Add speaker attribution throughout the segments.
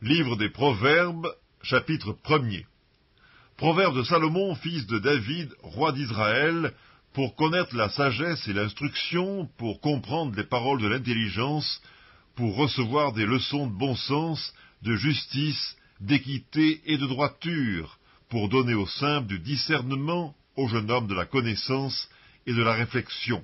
Speaker 1: Livre des Proverbes, chapitre 1er. Proverbe de Salomon, fils de David, roi d'Israël, pour connaître la sagesse et l'instruction, pour comprendre les paroles de l'intelligence, pour recevoir des leçons de bon sens, de justice, d'équité et de droiture, pour donner aux simples du discernement, aux jeunes hommes de la connaissance et de la réflexion.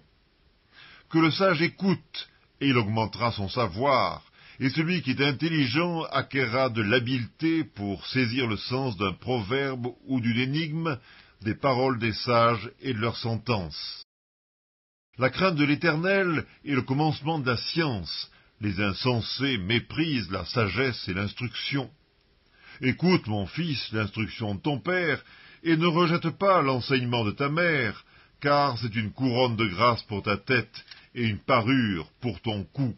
Speaker 1: Que le sage écoute, et il augmentera son savoir, et celui qui est intelligent acquerra de l'habileté pour saisir le sens d'un proverbe ou d'une énigme, des paroles des sages et de leurs sentences. La crainte de l'Éternel est le commencement de la science. Les insensés méprisent la sagesse et l'instruction. Écoute, mon fils, l'instruction de ton père, et ne rejette pas l'enseignement de ta mère, car c'est une couronne de grâce pour ta tête et une parure pour ton cou.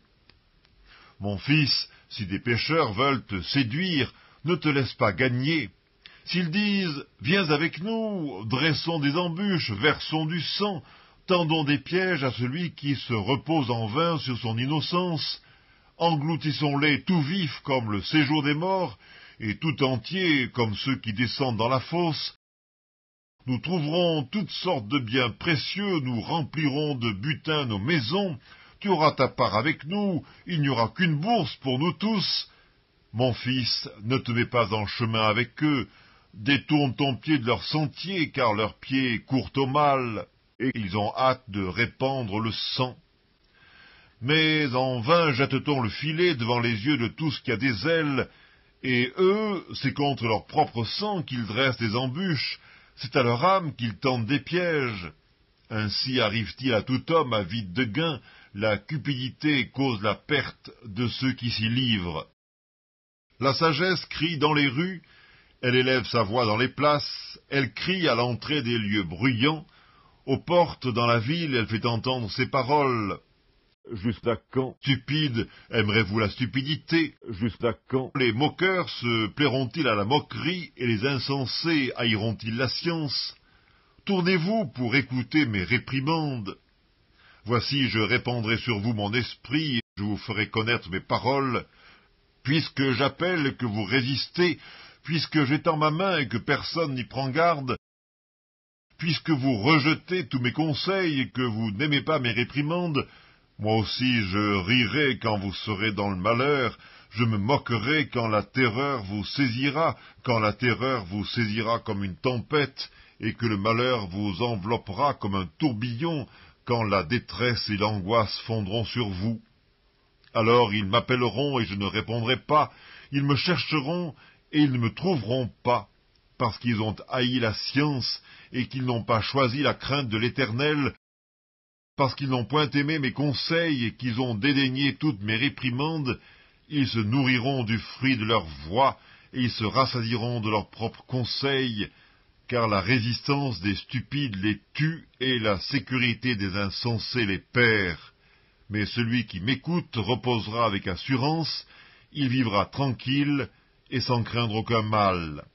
Speaker 1: Mon fils, si des pécheurs veulent te séduire, ne te laisse pas gagner. S'ils disent « Viens avec nous, dressons des embûches, versons du sang, tendons des pièges à celui qui se repose en vain sur son innocence, engloutissons-les tout vifs comme le séjour des morts, et tout entiers comme ceux qui descendent dans la fosse. Nous trouverons toutes sortes de biens précieux, nous remplirons de butin nos maisons. Tu auras ta part avec nous, il n'y aura qu'une bourse pour nous tous. Mon fils, ne te mets pas en chemin avec eux, détourne ton pied de leur sentier, car leurs pieds courent au mal, et ils ont hâte de répandre le sang. Mais en vain jette-t-on le filet devant les yeux de tout ce qui a des ailes, et eux, c'est contre leur propre sang qu'ils dressent des embûches, c'est à leur âme qu'ils tendent des pièges. Ainsi arrive-t-il à tout homme avide de gain, la cupidité cause la perte de ceux qui s'y livrent. La sagesse crie dans les rues, elle élève sa voix dans les places, elle crie à l'entrée des lieux bruyants, aux portes dans la ville elle fait entendre ses paroles. Jusqu'à quand, stupides, aimerez-vous la stupidité? Jusqu'à quand les moqueurs se plairont-ils à la moquerie et les insensés haïront-ils la science? Tournez-vous pour écouter mes réprimandes. Voici, je répandrai sur vous mon esprit, et je vous ferai connaître mes paroles. Puisque j'appelle et que vous résistez, puisque j'étends ma main et que personne n'y prend garde, puisque vous rejetez tous mes conseils et que vous n'aimez pas mes réprimandes, moi aussi je rirai quand vous serez dans le malheur, je me moquerai quand la terreur vous saisira, quand la terreur vous saisira comme une tempête, et que le malheur vous enveloppera comme un tourbillon, quand la détresse et l'angoisse fondront sur vous. Alors ils m'appelleront et je ne répondrai pas, ils me chercheront et ils ne me trouveront pas, parce qu'ils ont haï la science et qu'ils n'ont pas choisi la crainte de l'Éternel, parce qu'ils n'ont point aimé mes conseils et qu'ils ont dédaigné toutes mes réprimandes, ils se nourriront du fruit de leur voix et ils se rassadieront de leurs propres conseils, car la résistance des stupides les tue et la sécurité des insensés les perd. Mais celui qui m'écoute reposera avec assurance, il vivra tranquille et sans craindre aucun mal.